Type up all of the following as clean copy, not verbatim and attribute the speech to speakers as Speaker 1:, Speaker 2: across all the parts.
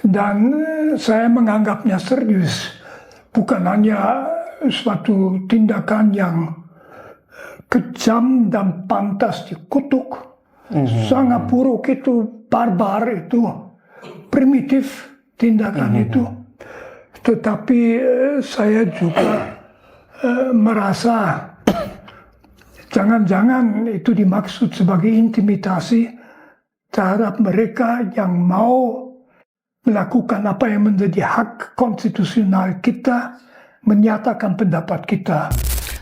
Speaker 1: Dan saya menganggapnya serius, bukan hanya suatu tindakan yang kejam dan pantas dikutuk. Sangat buruk itu, barbar itu, primitif tindakan itu. Tetapi saya juga merasa jangan-jangan itu dimaksud sebagai intimidasi terhadap mereka yang mau melakukan apa yang menjadi hak konstitusional kita, menyatakan pendapat kita.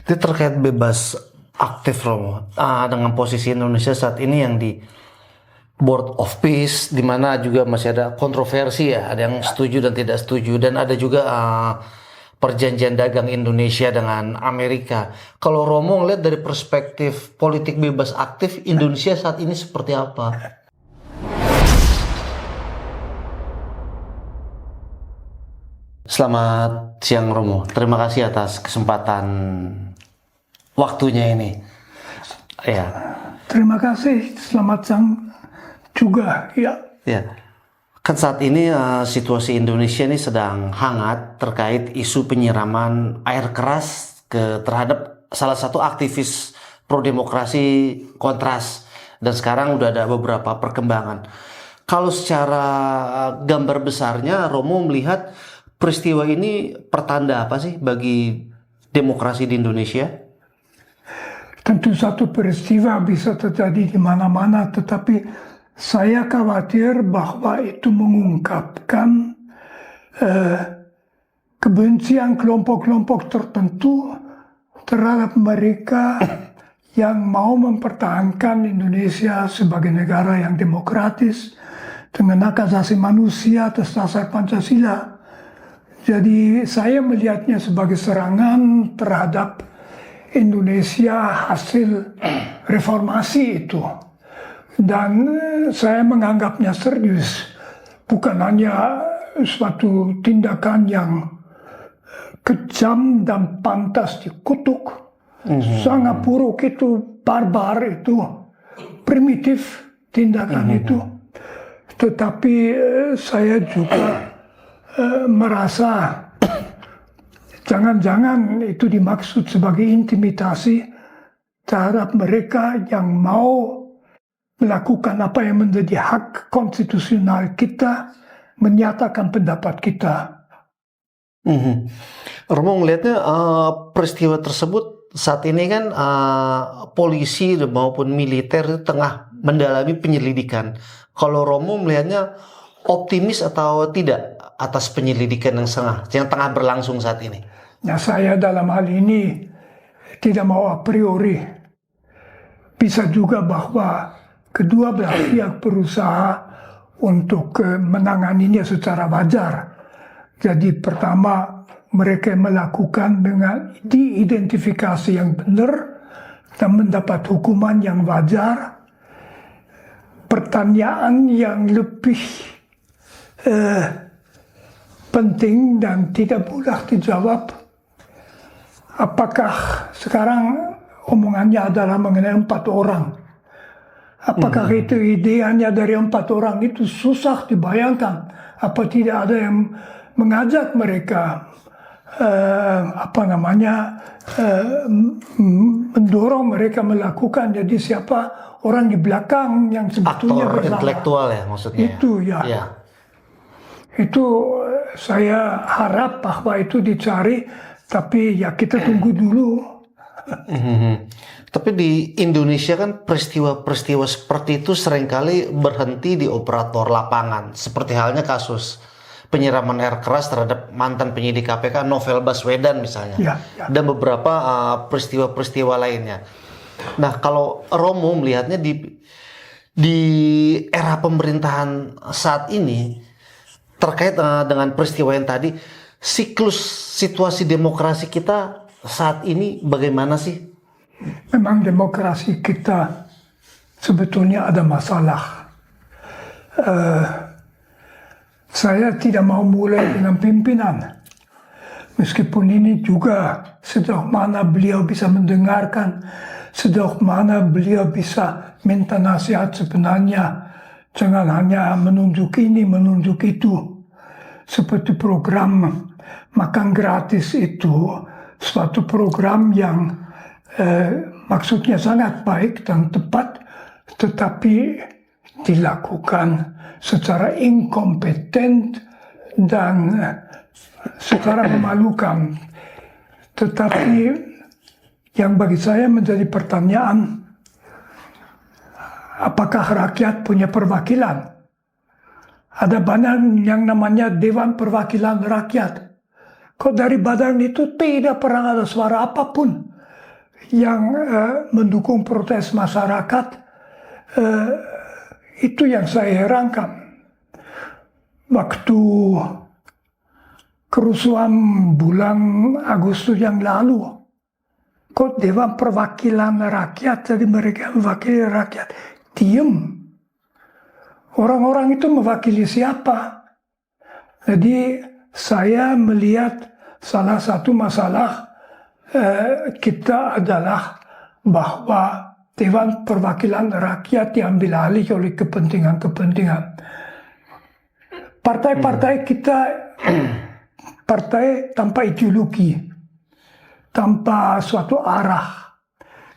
Speaker 2: Itu terkait bebas aktif, Romo, dengan posisi Indonesia saat ini yang di Board of Peace, di mana juga masih ada kontroversi ya, ada yang setuju dan tidak setuju, dan ada juga perjanjian dagang Indonesia dengan Amerika. Kalau Romo ngelihat dari perspektif politik bebas aktif Indonesia saat ini seperti apa? Selamat siang, Romo. Terima kasih atas kesempatan waktunya ini. Ya.
Speaker 1: Terima kasih. Selamat siang juga. Ya.
Speaker 2: Ya. Kan saat ini situasi Indonesia ini sedang hangat terkait isu penyiraman air keras terhadap salah satu aktivis pro demokrasi Kontras, dan sekarang udah ada beberapa perkembangan. Kalau secara gambar besarnya, Romo melihat peristiwa ini pertanda apa sih bagi demokrasi di Indonesia?
Speaker 1: Tentu satu peristiwa bisa terjadi di mana-mana, tetapi saya khawatir bahwa itu mengungkapkan kebencian kelompok-kelompok tertentu terhadap mereka yang mau mempertahankan Indonesia sebagai negara yang demokratis dengan hak asasi manusia atas dasar Pancasila. Jadi saya melihatnya sebagai serangan terhadap Indonesia hasil reformasi itu. Dan saya menganggapnya serius, bukan hanya suatu tindakan yang kejam dan pantas dikutuk. Sangat buruk itu, barbar itu, primitif tindakan itu. Tetapi saya juga merasa jangan-jangan itu dimaksud sebagai intimidasi terhadap mereka yang mau melakukan apa yang menjadi hak konstitusional kita, menyatakan pendapat kita.
Speaker 2: Romo melihatnya peristiwa tersebut saat ini kan polisi maupun militer itu tengah mendalami penyelidikan. Kalau Romo melihatnya optimis atau tidak atas penyelidikan yang tengah berlangsung saat ini?
Speaker 1: Nah, saya dalam hal ini tidak mau a priori. Bisa juga bahwa kedua belah pihak berusaha untuk menanganinya secara wajar. Jadi pertama, mereka melakukan dengan diidentifikasi yang benar dan mendapat hukuman yang wajar. Pertanyaan yang lebih penting dan tidak mudah dijawab, apakah sekarang omongannya adalah mengenai 4 orang. Apakah itu ideanya dari 4 orang itu susah dibayangkan? Apa tidak ada yang mengajak mereka mendorong mereka melakukan? Jadi siapa orang di belakang yang sebetulnya
Speaker 2: aktor
Speaker 1: bersalah?
Speaker 2: Intelektual ya maksudnya?
Speaker 1: Itu ya. Itu saya harap bahwa itu dicari, tapi ya kita tunggu dulu.
Speaker 2: Tapi di Indonesia kan peristiwa-peristiwa seperti itu seringkali berhenti di operator lapangan. Seperti halnya kasus penyiraman air keras terhadap mantan penyidik KPK Novel Baswedan misalnya.
Speaker 1: Ya.
Speaker 2: Dan beberapa peristiwa-peristiwa lainnya. Nah, kalau Romo melihatnya di era pemerintahan saat ini terkait dengan peristiwa yang tadi, siklus situasi demokrasi kita saat ini bagaimana sih?
Speaker 1: Memang demokrasi kita sebetulnya ada masalah. Saya tidak mau mulai dengan pimpinan. Meskipun ini juga sejauh mana beliau bisa mendengarkan, sejauh mana beliau bisa minta nasihat sebenarnya. Jangan hanya menunjuk ini, menunjuk itu. seperti program makan gratis itu suatu program yang maksudnya sangat baik dan tepat, tetapi dilakukan secara inkompeten dan secara memalukan. Tetapi yang bagi saya menjadi pertanyaan, apakah rakyat punya perwakilan? Ada badan yang namanya Dewan Perwakilan Rakyat. Kok dari badan itu tidak pernah ada suara apapun yang mendukung protes masyarakat? Itu yang saya herankan. Waktu kerusuhan bulan Agustus yang lalu, kok Dewan Perwakilan Rakyat, jadi mereka mewakili rakyat, diam. Orang-orang itu mewakili siapa? Jadi saya melihat salah satu masalah kita adalah bahwa Dewan Perwakilan Rakyat diambil alih oleh kepentingan-kepentingan. Partai-partai kita, partai tanpa ideologi, tanpa suatu arah.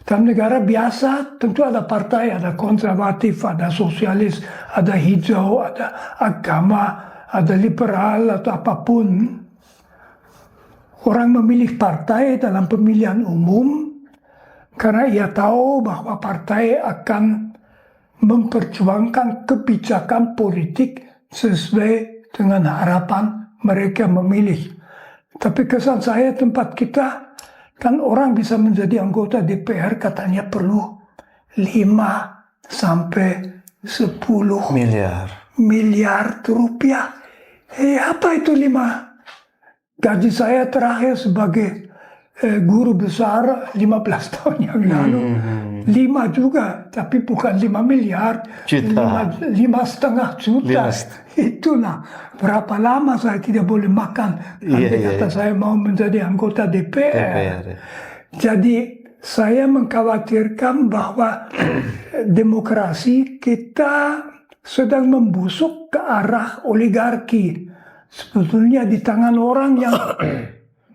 Speaker 1: Dalam negara biasa tentu ada partai, ada konservatif, ada sosialis, ada hijau, ada agama, ada liberal atau apapun. Orang memilih partai dalam pemilihan umum karena ia tahu bahwa partai akan memperjuangkan kebijakan politik sesuai dengan harapan mereka memilih. Tapi kesan saya tempat kita, kan orang bisa menjadi anggota DPR katanya perlu 5 sampai 10 miliar rupiah. Apa itu 5? Gaji saya terakhir sebagai guru besar 15 tahun yang lalu. 5 juga, tapi bukan 5 miliar. 5,5 juta. Itulah berapa lama saya tidak boleh makan. Nanti kata saya mau menjadi anggota DPR. Jadi saya mengkhawatirkan bahwa demokrasi kita sedang membusuk ke arah oligarki. Sebetulnya di tangan orang yang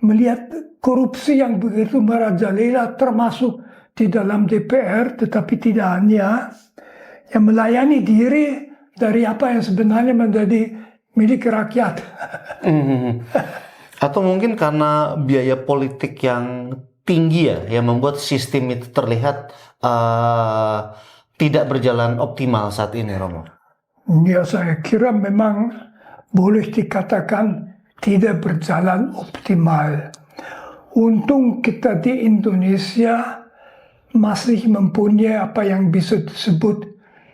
Speaker 1: melihat korupsi yang begitu merajalela, termasuk di dalam DPR, tetapi tidak hanya, yang melayani diri dari apa yang sebenarnya menjadi milik rakyat.
Speaker 2: Atau mungkin karena biaya politik yang tinggi ya, yang membuat sistem itu terlihat tidak berjalan optimal saat ini, Romo.
Speaker 1: Ya, saya kira memang boleh dikatakan tidak berjalan optimal. Untung kita di Indonesia masih mempunyai apa yang bisa disebut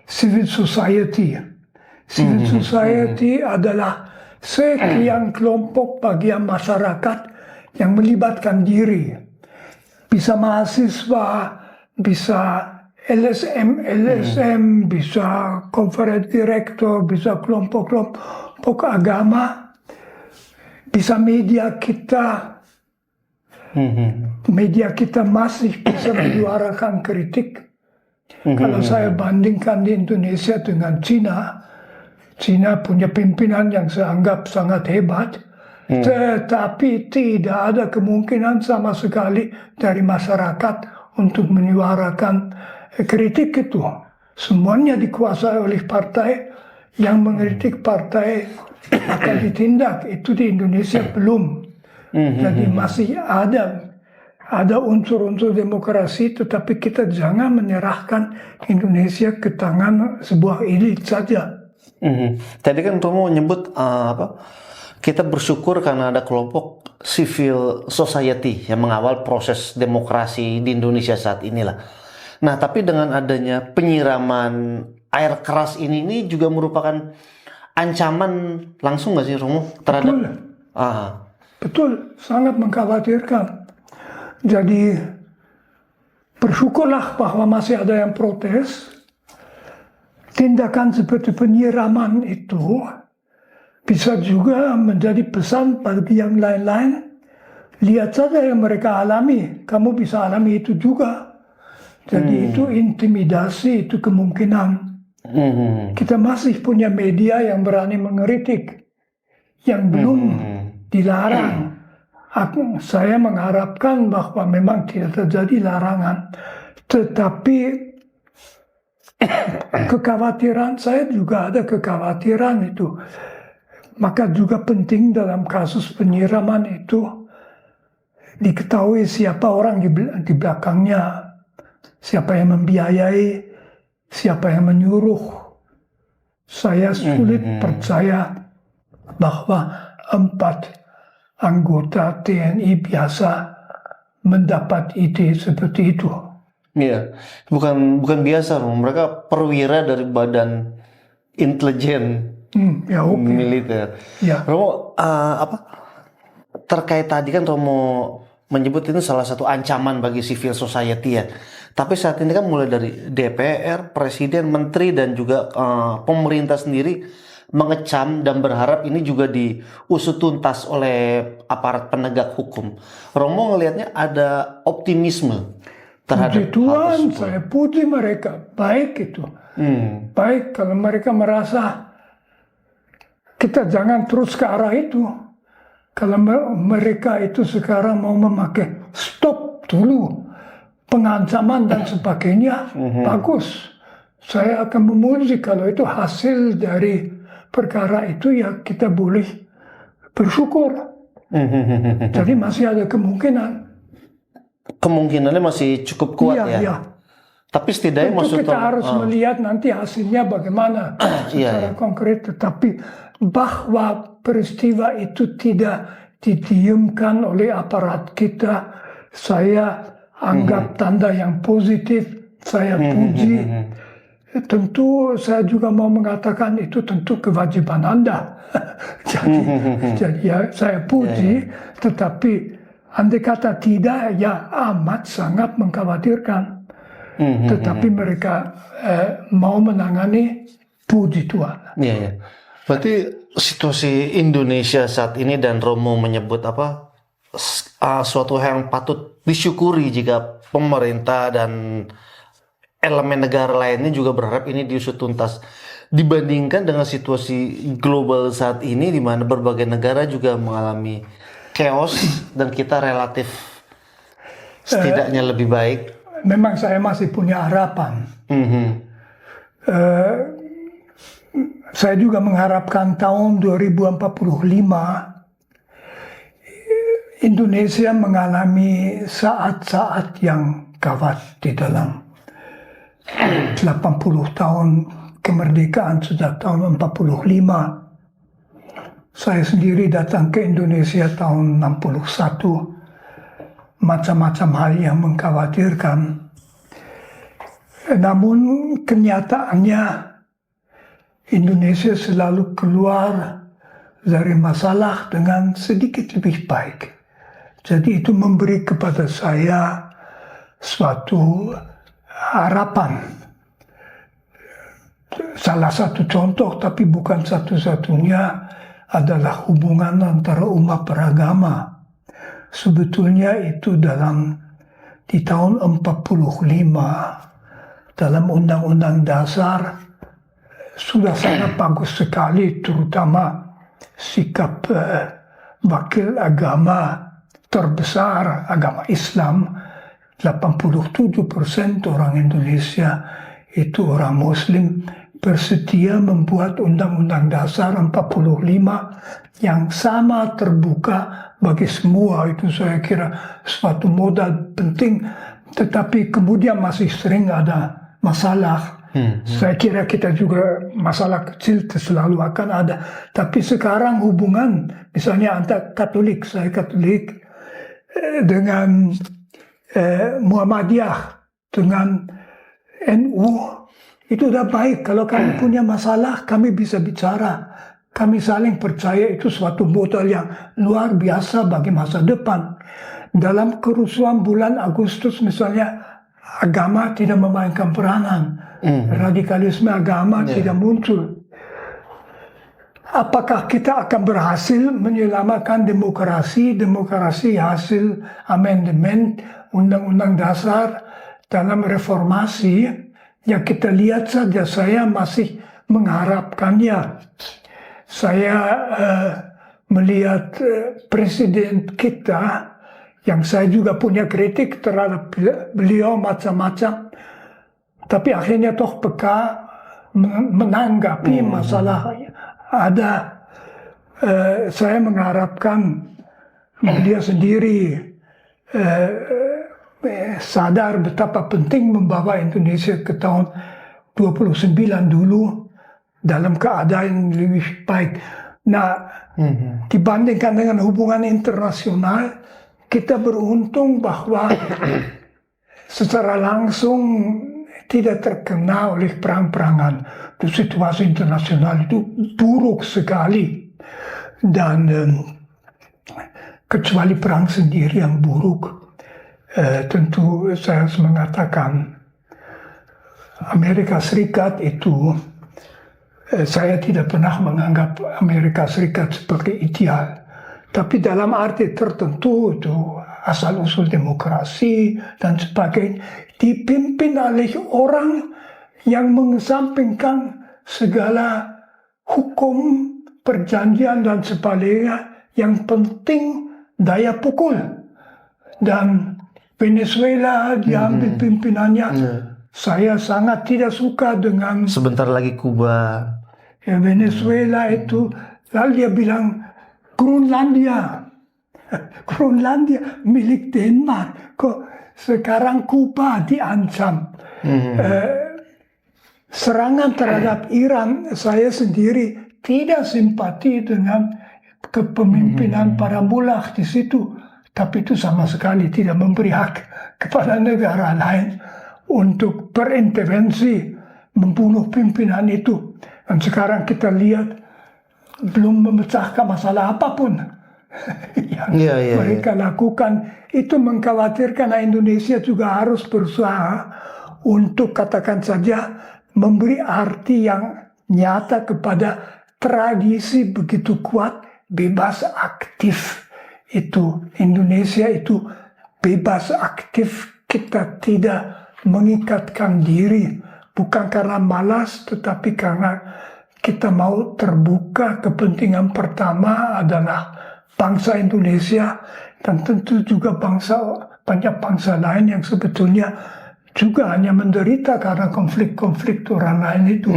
Speaker 1: civil society. Civil society adalah sekian kelompok bagian masyarakat yang melibatkan diri. Bisa mahasiswa, bisa LSM, bisa conference director, bisa kelompok-kelompok agama, bisa media kita. Media kita masih bisa menyuarakan kritik. Kalau saya bandingkan di Indonesia dengan Cina, Cina punya pimpinan yang saya anggap sangat hebat, tetapi tidak ada kemungkinan sama sekali dari masyarakat untuk menyuarakan kritik itu. Semuanya dikuasai oleh partai, yang mengkritik partai akan ditindak. Itu di Indonesia belum. Jadi masih ada unsur-unsur demokrasi, tetapi kita jangan menyerahkan Indonesia ke tangan sebuah elit saja.
Speaker 2: Tadi kan Romo menyebut kita bersyukur karena ada kelompok civil society yang mengawal proses demokrasi di Indonesia saat inilah. Nah, tapi dengan adanya penyiraman air keras ini juga merupakan ancaman langsung nggak sih, Romo, terhadap?
Speaker 1: Betul, sangat mengkhawatirkan. Jadi bersyukurlah bahwa masih ada yang protes. Tindakan seperti penyiraman itu bisa juga menjadi pesan bagi yang lain-lain. Lihat saja yang mereka alami, kamu bisa alami itu juga. Jadi itu intimidasi, itu kemungkinan. Kita masih punya media yang berani mengkritik, yang belum dilarang. Saya mengharapkan bahwa memang tidak terjadi larangan, tetapi kekhawatiran saya juga ada kekhawatiran itu. Maka juga penting dalam kasus penyiraman itu diketahui siapa orang di belakangnya, siapa yang membiayai, siapa yang menyuruh. Saya sulit percaya bahwa 4 anggota TNI biasa mendapat ide seperti itu.
Speaker 2: Iya, bukan biasa, mereka perwira dari badan intelijen
Speaker 1: Ya, oke.
Speaker 2: militer.
Speaker 1: Ya.
Speaker 2: Romo, terkait tadi kan Romo menyebut ini salah satu ancaman bagi civil society ya. Tapi saat ini kan mulai dari DPR, Presiden, Menteri dan juga pemerintah sendiri mengecam dan berharap ini juga diusut tuntas oleh aparat penegak hukum. Romo ngelihatnya ada optimisme terhadap
Speaker 1: Puji Tuhan,
Speaker 2: hal tersebut.
Speaker 1: saya puji mereka. Baik itu. Baik kalau mereka merasa kita jangan terus ke arah itu. Kalau mereka itu sekarang mau memakai stop dulu pengancaman dan sebagainya, bagus. Saya akan memuji kalau itu hasil dari perkara itu, ya kita boleh bersyukur. Jadi masih ada kemungkinan.
Speaker 2: Kemungkinannya masih cukup kuat
Speaker 1: Iya,
Speaker 2: ya.
Speaker 1: iya.
Speaker 2: Tapi setidaknya
Speaker 1: Tentu
Speaker 2: maksud
Speaker 1: kita harus melihat nanti hasilnya bagaimana secara konkret. Tetapi bahwa peristiwa itu tidak didiamkan oleh aparat kita, saya anggap tanda yang positif. Saya puji. Tentu saya juga mau mengatakan itu tentu kewajiban Anda. jadi ya saya puji, tetapi andai kata tidak, ya amat sangat mengkhawatirkan. Tetapi mereka mau menangani, puji Tuhan.
Speaker 2: Iya, ya. Berarti situasi Indonesia saat ini dan Romo menyebut suatu hal yang patut disyukuri jika pemerintah dan elemen negara lainnya juga berharap ini diusut tuntas. Dibandingkan dengan situasi global saat ini di mana berbagai negara juga mengalami chaos dan kita relatif setidaknya lebih baik.
Speaker 1: Memang saya masih punya harapan. Saya juga mengharapkan tahun 2045 Indonesia mengalami saat-saat yang gawat di dalam 80 tahun kemerdekaan sejak tahun 45. Saya sendiri datang ke Indonesia tahun 61. Macam-macam hal yang mengkhawatirkan. Namun kenyataannya Indonesia selalu keluar dari masalah dengan sedikit lebih baik. Jadi itu memberi kepada saya suatu harapan. Salah satu contoh, tapi bukan satu-satunya, adalah hubungan antara umat beragama. Sebetulnya itu di tahun 45 dalam Undang-Undang Dasar sudah sangat bagus sekali, terutama sikap wakil agama terbesar agama Islam. 87% orang Indonesia itu orang Muslim, bersedia membuat Undang-Undang Dasar 45 yang sama terbuka bagi semua. Itu saya kira suatu modal penting, tetapi kemudian masih sering ada masalah. Saya kira kita juga masalah kecil selalu akan ada. Tapi sekarang hubungan misalnya antara Katolik, saya Katolik, dengan Muhammadiyah, dengan NU, itu udah baik. Kalau kami punya masalah, kami bisa bicara. Kami saling percaya, itu suatu modal yang luar biasa bagi masa depan. Dalam kerusuhan bulan Agustus misalnya, agama tidak memainkan peranan. Radikalisme agama tidak muncul. Apakah kita akan berhasil menyelamatkan demokrasi hasil amandemen Undang-Undang Dasar dalam reformasi? Ya kita lihat saja, saya masih mengharapkannya. Saya melihat presiden kita, yang saya juga punya kritik terhadap beliau macam-macam, tapi akhirnya toh peka menanggapi masalah ada. Saya mengharapkan dia sendiri sadar betapa penting membawa Indonesia ke tahun 29 dulu dalam keadaan yang lebih baik. Nah, dibandingkan dengan hubungan internasional, kita beruntung bahwa secara langsung tidak terkena oleh perang-perangan. Situasi internasional itu buruk sekali. Dan kecuali perang sendiri yang buruk, tentu saya harus mengatakan Amerika Serikat itu, saya tidak pernah menganggap Amerika Serikat sebagai ideal. Tapi dalam arti tertentu itu asal-usul demokrasi dan sebagainya dipimpin oleh orang yang mengesampingkan segala hukum, perjanjian dan sebagainya. Yang penting daya pukul. Dan Venezuela diambil pimpinannya. Saya sangat tidak suka dengan
Speaker 2: Sebentar lagi Kuba.
Speaker 1: ya, Venezuela itu. Lalu dia bilang Groenlandia milik Denmark. Kok sekarang Kuba diancam. Serangan terhadap Iran, saya sendiri tidak simpati dengan kepemimpinan para mullah di situ. Tapi itu sama sekali tidak memberi hak kepada negara lain untuk berintervensi membunuh pimpinan itu. Dan sekarang kita lihat belum memecahkan masalah apapun yang mereka lakukan. Itu mengkhawatirkan. Indonesia juga harus berusaha untuk katakan saja memberi arti yang nyata kepada tradisi begitu kuat bebas aktif. Itu Indonesia itu bebas aktif, kita tidak mengikatkan diri, bukan karena malas tetapi karena kita mau terbuka. Kepentingan pertama adalah bangsa Indonesia dan tentu juga banyak bangsa lain yang sebetulnya juga hanya menderita karena konflik-konflik orang lain itu.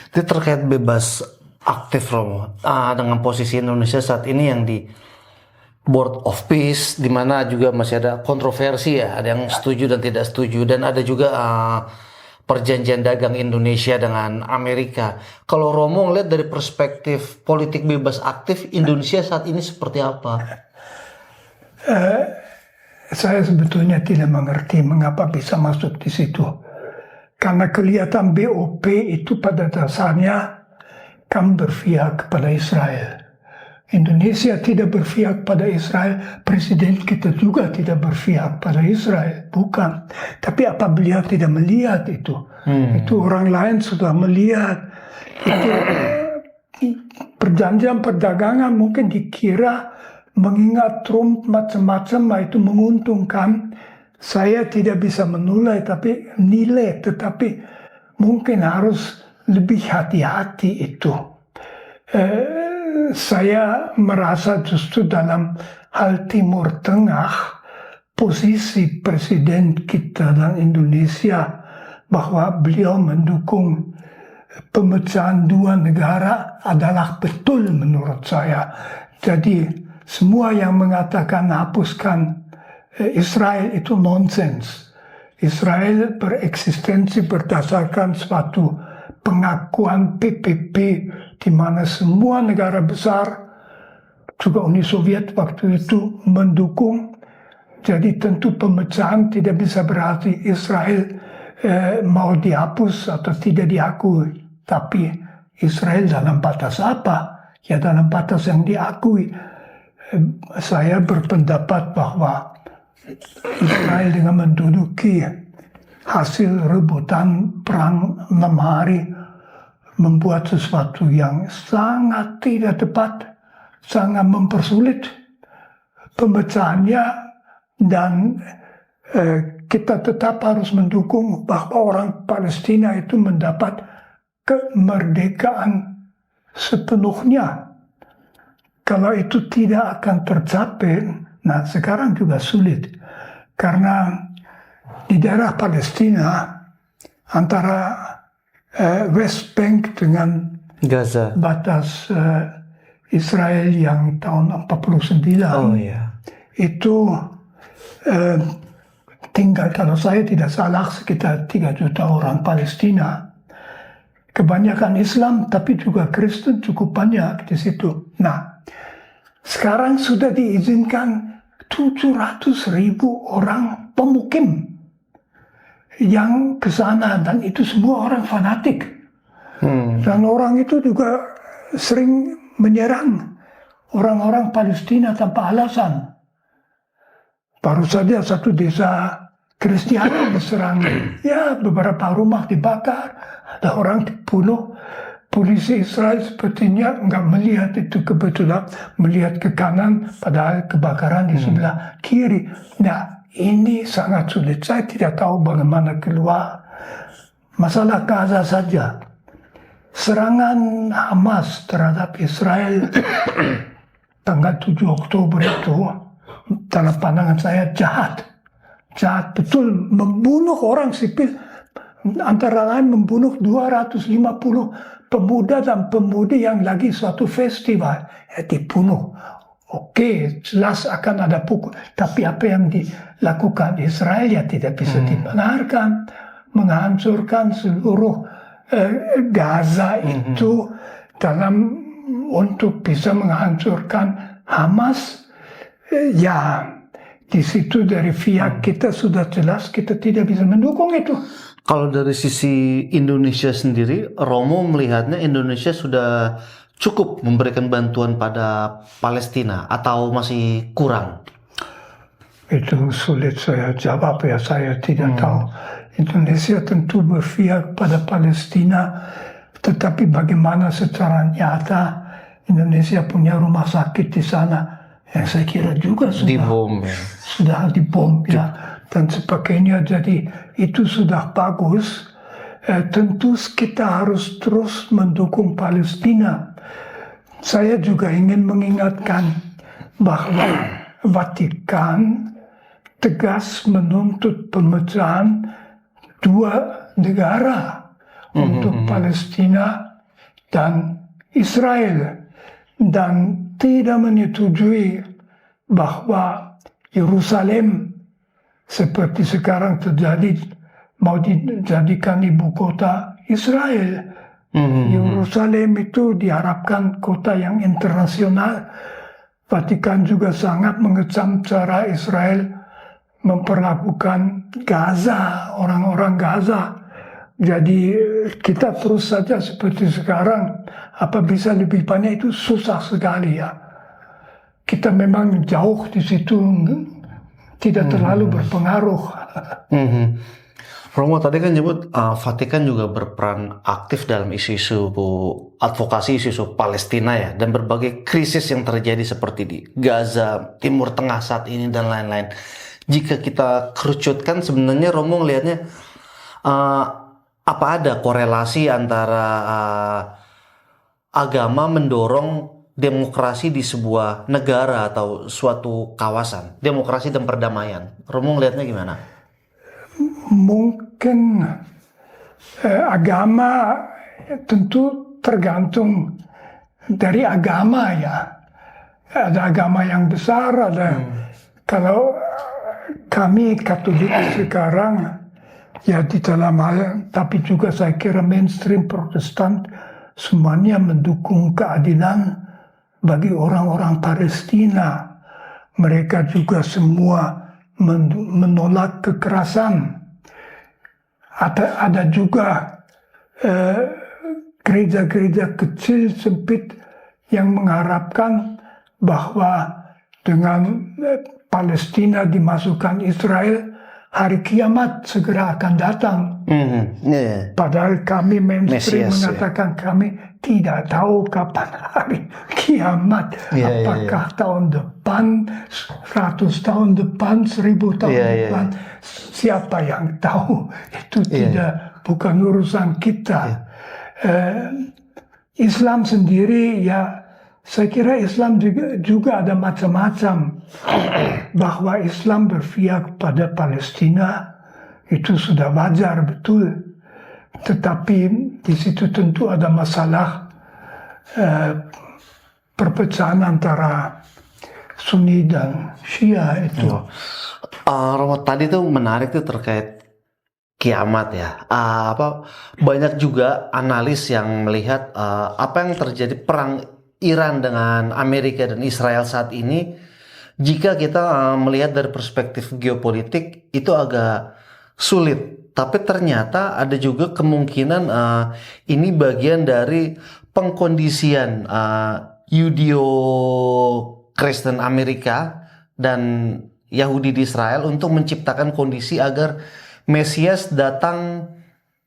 Speaker 2: Itu terkait bebas aktif, Romo, dengan posisi Indonesia saat ini yang di Board of Peace, di mana juga masih ada kontroversi ya, ada yang setuju dan tidak setuju, dan ada juga perjanjian dagang Indonesia dengan Amerika. Kalau Romo ngeliat dari perspektif politik bebas aktif Indonesia saat ini seperti apa?
Speaker 1: Saya sebetulnya tidak mengerti mengapa bisa masuk di situ. Karena kelihatan BOP itu pada dasarnya kan berpihak kepada Israel. Indonesia tidak berpihak pada Israel, presiden kita juga tidak berpihak pada Israel, bukan. Tapi apa beliau tidak melihat itu? Itu orang lain sudah melihat. Itu perjanjian perdagangan mungkin dikira mengingat Trump macam-macam itu menguntungkan. Saya tidak bisa menilai, tetapi mungkin harus lebih hati-hati itu. Saya merasa justru dalam hal Timur Tengah, posisi Presiden kita dan Indonesia bahwa beliau mendukung pemecahan dua negara adalah betul menurut saya. Jadi semua yang mengatakan hapuskan Israel itu nonsens. Israel bereksistensi berdasarkan suatu pengakuan PBB di mana semua negara besar, juga Uni Soviet waktu itu mendukung. Jadi tentu pemecahan tidak bisa berarti Israel mau dihapus atau tidak diakui. Tapi Israel dalam batas apa? Ya dalam batas yang diakui. Saya berpendapat bahwa Israel dengan menduduki hasil rebutan perang 6 hari membuat sesuatu yang sangat tidak tepat, sangat mempersulit pemecahannya, dan kita tetap harus mendukung bahwa orang Palestina itu mendapat kemerdekaan sepenuhnya. kalau itu tidak akan tercapai, nah sekarang juga sulit. Karena di daerah Palestina, antara West Bank dengan
Speaker 2: Gaza.
Speaker 1: batas Israel yang tahun 49, itu tinggal, kalau saya tidak salah, sekitar 3 juta orang Palestina. Kebanyakan Islam, tapi juga Kristen cukup banyak di situ. Nah, sekarang sudah diizinkan 700.000 orang pemukim yang ke sana, dan itu semua orang fanatik. Dan orang itu juga sering menyerang orang-orang Palestina tanpa alasan. Baru saja satu desa Kristiani diserang, ya beberapa rumah dibakar, ada orang dibunuh. Polisi Israel sepertinya nggak melihat itu, kebetulan melihat ke kanan, padahal kebakaran di sebelah kiri. Nah, ini sangat sulit. Saya tidak tahu bagaimana keluar. Masalah Gaza saja. Serangan Hamas terhadap Israel tanggal 7 Oktober itu, dalam pandangan saya jahat. Jahat betul, membunuh orang sipil. Antara lain membunuh 250 pemuda dan pemudi yang lagi suatu festival. Ya, dibunuh. Oke, jelas akan ada pukul. Tapi apa yang dilakukan Israel ya tidak bisa dibenarkan. Menghancurkan seluruh Gaza itu dalam untuk bisa menghancurkan Hamas. Ya, di situ dari pihak kita sudah jelas kita tidak bisa mendukung itu.
Speaker 2: Kalau dari sisi Indonesia sendiri, Romo melihatnya Indonesia sudah cukup memberikan bantuan pada Palestina atau masih kurang?
Speaker 1: Itu sulit saya jawab ya, saya tidak tahu. Indonesia tentu berpihak pada Palestina, tetapi bagaimana secara nyata Indonesia punya rumah sakit di sana yang saya kira juga sudah dibom ya, dan sebagainya. Jadi itu sudah bagus. Tentu kita harus terus mendukung Palestina. Saya juga ingin mengingatkan bahwa Vatikan tegas menuntut pemecahan 2 negara untuk Palestina dan Israel, dan tidak menyetujui bahwa Yerusalem seperti sekarang terjadi mau dijadikan ibu kota Israel. Yerusalem itu diharapkan kota yang internasional. Vatikan juga sangat mengecam cara Israel memperlakukan Gaza, orang-orang Gaza. Jadi kita terus saja seperti sekarang. Apa bisa lebih banyak itu susah sekali ya. Kita memang jauh di situ, tidak terlalu berpengaruh.
Speaker 2: Romo tadi kan nyebut Vatikan juga berperan aktif dalam isu-isu advokasi isu-isu Palestina ya, dan berbagai krisis yang terjadi seperti di Gaza, Timur Tengah saat ini dan lain-lain. Jika kita kerucutkan, sebenarnya Romo ngelihatnya apa ada korelasi antara agama mendorong demokrasi di sebuah negara atau suatu kawasan, demokrasi dan perdamaian? Romo ngelihatnya gimana?
Speaker 1: Mungkin agama tentu tergantung dari agama ya. Ada agama yang besar, ada kalau kami Katolik sekarang ya di dalam hal, tapi juga saya kira mainstream Protestan semuanya mendukung keadilan bagi orang-orang Palestina. Mereka juga semua menolak kekerasan. Ada juga gereja-gereja kecil sempit yang mengharapkan bahwa dengan Palestina dimasukkan Israel, hari kiamat segera akan datang. Padahal kami mainstream mengatakan kami tidak tahu kapan hari kiamat. Apakah tahun depan, 100 tahun depan, 1000 tahun depan. Siapa yang tahu? Itu bukan urusan kita. Islam sendiri ya Saya kira Islam juga ada macam-macam. Bahwa Islam berpihak pada Palestina itu sudah wajar, betul. Tetapi di situ tentu ada masalah perpecahan antara Sunni dan Syiah itu.
Speaker 2: Romo, tadi tuh menarik tuh terkait kiamat ya. Banyak juga analis yang melihat apa yang terjadi perang Iran dengan Amerika dan Israel saat ini, jika kita melihat dari perspektif geopolitik itu agak sulit. Tapi ternyata ada juga kemungkinan ini bagian dari pengkondisian Yudeo-Kristen Amerika dan Yahudi di Israel untuk menciptakan kondisi agar Mesias datang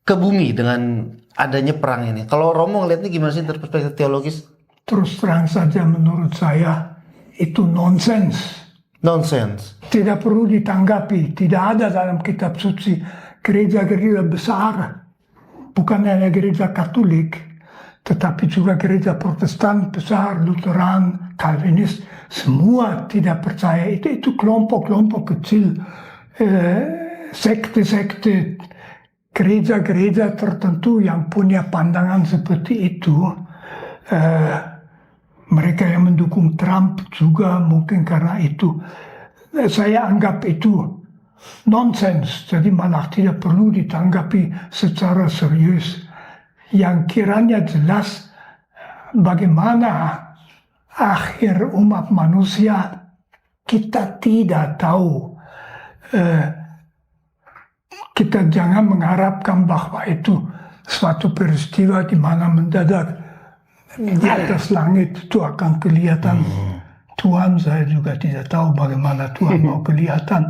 Speaker 2: ke bumi dengan adanya perang ini. Kalau Romo ngeliatnya gimana sih dari perspektif teologis?
Speaker 1: Terus terang saja menurut saya itu nonsens.
Speaker 2: Nonsens.
Speaker 1: Tidak perlu ditanggapi. Tidak ada dalam kitab suci gereja-gereja besar. Bukan hanya gereja Katolik, tetapi juga gereja Protestan besar, Lutheran, Calvinis. Semua tidak percaya. Itu kelompok-kelompok kecil. Sekte-sekte, gereja-gereja tertentu yang punya pandangan seperti itu. Mereka yang mendukung Trump juga mungkin karena itu. Saya anggap itu nonsens, jadi malah tidak perlu ditanggapi secara serius. Yang kiranya jelas bagaimana akhir umat manusia, kita tidak tahu. Kita jangan mengharapkan bahwa itu suatu peristiwa di mana mendadak di atas langit itu akan kelihatan Tuhan. Saya juga tidak tahu bagaimana Tuhan mau kelihatan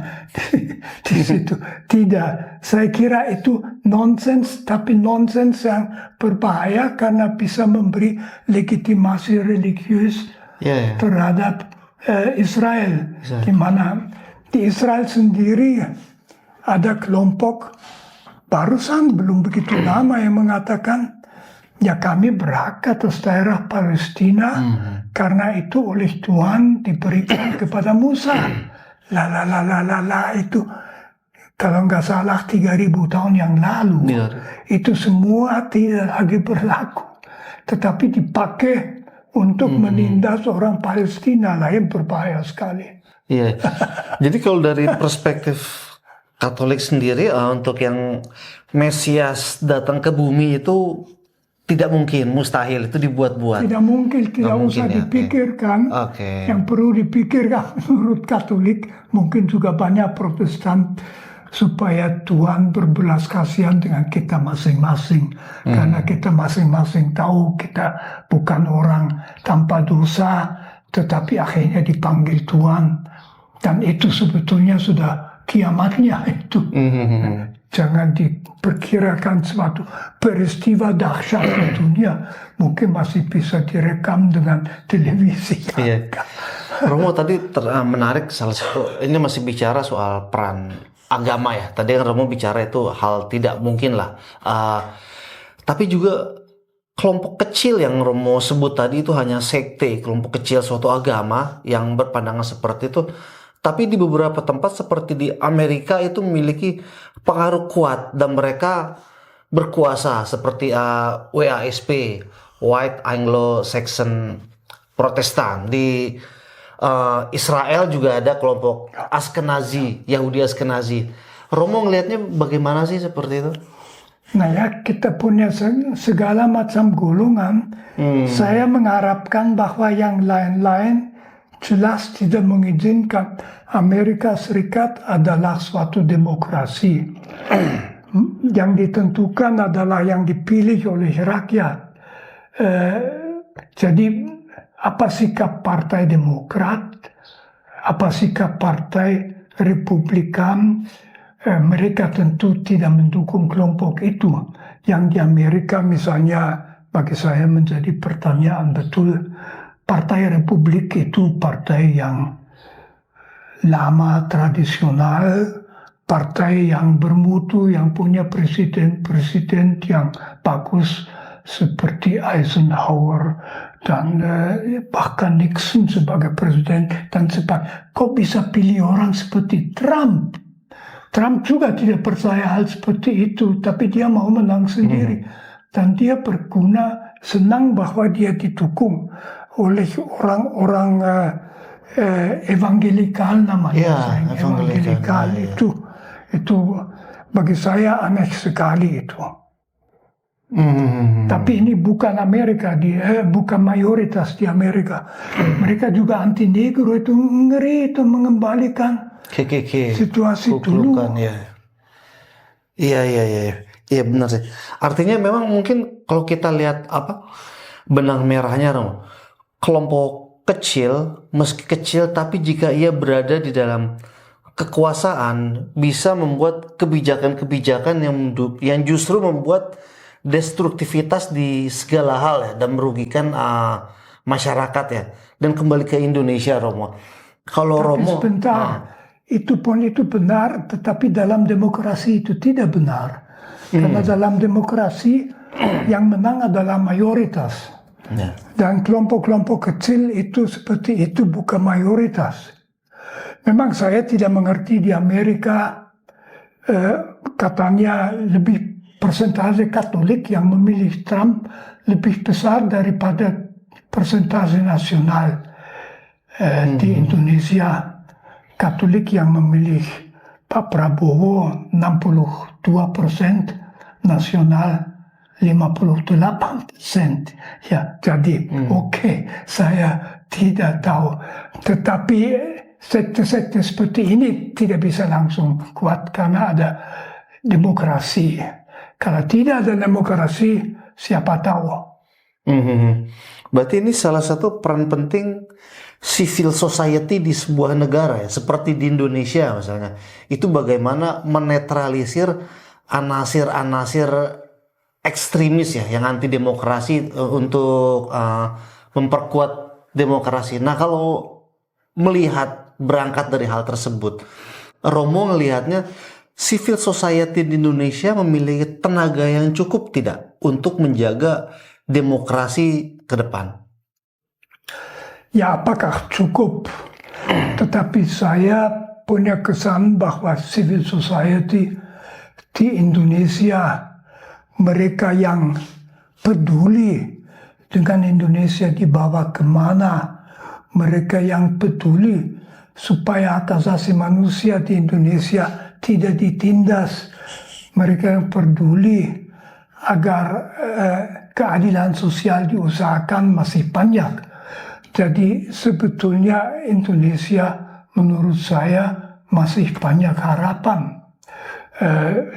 Speaker 1: di situ. Tidak, saya kira itu nonsens, tapi nonsens yang berbahaya karena bisa memberi legitimasi religius terhadap Israel. Di mana di Israel sendiri ada kelompok barusan belum begitu lama yang mengatakan, ya kami berhak atas daerah Palestina karena itu oleh Tuhan diberikan kepada Musa. Itu kalau nggak salah 3.000 tahun yang lalu. Itu semua tidak lagi berlaku. Tetapi dipakai untuk menindas orang Palestina, yang berbahaya sekali.
Speaker 2: Iya. Jadi kalau dari perspektif Katolik sendiri untuk yang Mesias datang ke bumi itu tidak mungkin, mustahil, itu dibuat-buat.
Speaker 1: Tidak mungkin, tidak usah dipikirkan. Yang perlu dipikirkan menurut Katolik, mungkin juga banyak Protestan, supaya Tuhan berbelas kasihan dengan kita masing-masing. Karena kita masing-masing tahu kita bukan orang tanpa dosa, tetapi akhirnya dipanggil Tuhan. Dan itu sebetulnya sudah kiamatnya itu. Jangan diperkirakan suatu peristiwa dahsyat di dunia. Mungkin masih bisa direkam dengan televisi.
Speaker 2: Romo tadi menarik salah satu, ini masih bicara soal peran agama ya. Tadi yang Romo bicara itu hal tidak mungkin lah. Tapi juga kelompok kecil yang Romo sebut tadi itu hanya sekte, kelompok kecil suatu agama yang berpandangan seperti itu. Tapi di beberapa tempat seperti di Amerika itu memiliki pengaruh kuat dan mereka berkuasa seperti WASP, White Anglo-Saxon Protestan. Di Israel juga ada kelompok Askenazi, Yahudi Askenazi. Romo ngelihatnya bagaimana sih seperti itu?
Speaker 1: Nah ya, kita punya segala macam golongan. Saya mengharapkan bahwa yang lain-lain jelas tidak mengizinkan. Amerika Serikat adalah suatu demokrasi. Yang ditentukan adalah yang dipilih oleh rakyat. Jadi apa sikap Partai Demokrat, apa sikap Partai Republikan, mereka tentu tidak mendukung kelompok itu. Yang di Amerika misalnya bagi saya menjadi pertanyaan betul. Partai Republik itu partai yang lama, tradisional, partai yang bermutu, yang punya presiden yang bagus seperti Eisenhower dan bahkan Nixon sebagai presiden dan sebagainya. Kok bisa pilih orang seperti Trump? Trump juga tidak percaya hal seperti itu, tapi dia mau menang sendiri. Dan dia berguna, senang bahwa dia didukung oleh orang-orang evangelikal namanya. Evangelikal itu bagi saya aneh sekali itu. Tapi ini bukan Amerika, bukan mayoritas di Amerika. Mereka juga anti negro, itu ngeri, itu mengembalikan situasi dulu.
Speaker 2: Iya benar sih. Artinya memang mungkin kalau kita lihat benang merahnya, Romo, kelompok kecil, meski kecil, tapi jika ia berada di dalam kekuasaan, bisa membuat kebijakan-kebijakan yang justru membuat destruktivitas di segala hal ya, dan merugikan masyarakat ya. Dan kembali ke Indonesia, Romo. Kalau Romo,
Speaker 1: sebentar, itu benar, tetapi dalam demokrasi itu tidak benar. Karena dalam demokrasi yang menang adalah mayoritas. Dan kelompok-kelompok kecil itu seperti itu bukan mayoritas. Memang saya tidak mengerti di Amerika, katanya lebih persentase Katolik yang memilih Trump lebih besar daripada persentase nasional. Di Indonesia, Katolik yang memilih Pak Prabowo 62%, nasional 58%. Ya, jadi oke, saya tidak tahu. Tetapi sekte-sekte seperti ini tidak bisa langsung kuat karena ada demokrasi. Kalau tidak ada demokrasi, siapa tahu.
Speaker 2: Berarti ini salah satu peran penting civil society di sebuah negara ya, seperti di Indonesia misalnya. Itu bagaimana menetralisir anasir-anasir ekstremis ya, yang anti demokrasi untuk memperkuat demokrasi. Nah, kalau melihat berangkat dari hal tersebut, Romo melihatnya civil society di Indonesia memiliki tenaga yang cukup tidak untuk menjaga demokrasi ke depan?
Speaker 1: Ya, apakah cukup? Tetapi saya punya kesan bahwa civil society di Indonesia, mereka yang peduli dengan Indonesia dibawa kemana, mereka yang peduli supaya hak asasi manusia di Indonesia tidak ditindas, mereka yang peduli agar keadilan sosial diusahakan masih banyak. Jadi sebetulnya Indonesia menurut saya masih banyak harapan.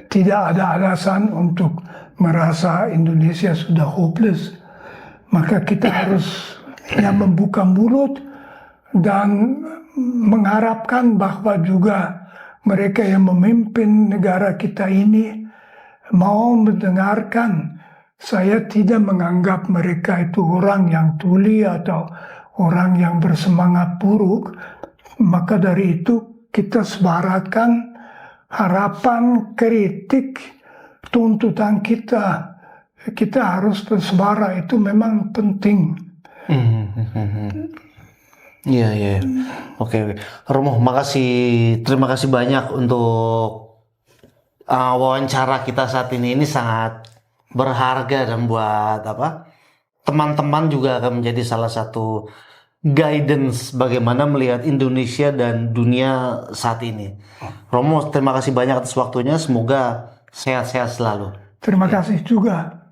Speaker 1: Tidak ada alasan untuk merasa Indonesia sudah hopeless. Maka kita harus membuka mulut dan mengharapkan bahwa juga mereka yang memimpin negara kita ini mau mendengarkan. Saya tidak menganggap mereka itu orang yang tuli atau orang yang bersemangat buruk. Maka dari itu kita suarakan harapan, kritik, tuntutan kita. Kita harus bersuara, itu memang penting.
Speaker 2: Iya. Oke. Romo, terima kasih banyak untuk wawancara kita saat ini. Ini sangat berharga dan buat teman-teman juga akan menjadi salah satu guidance bagaimana melihat Indonesia dan dunia saat ini. Romo, terima kasih banyak atas waktunya. Semoga sehat-sehat selalu.
Speaker 1: Terima kasih juga.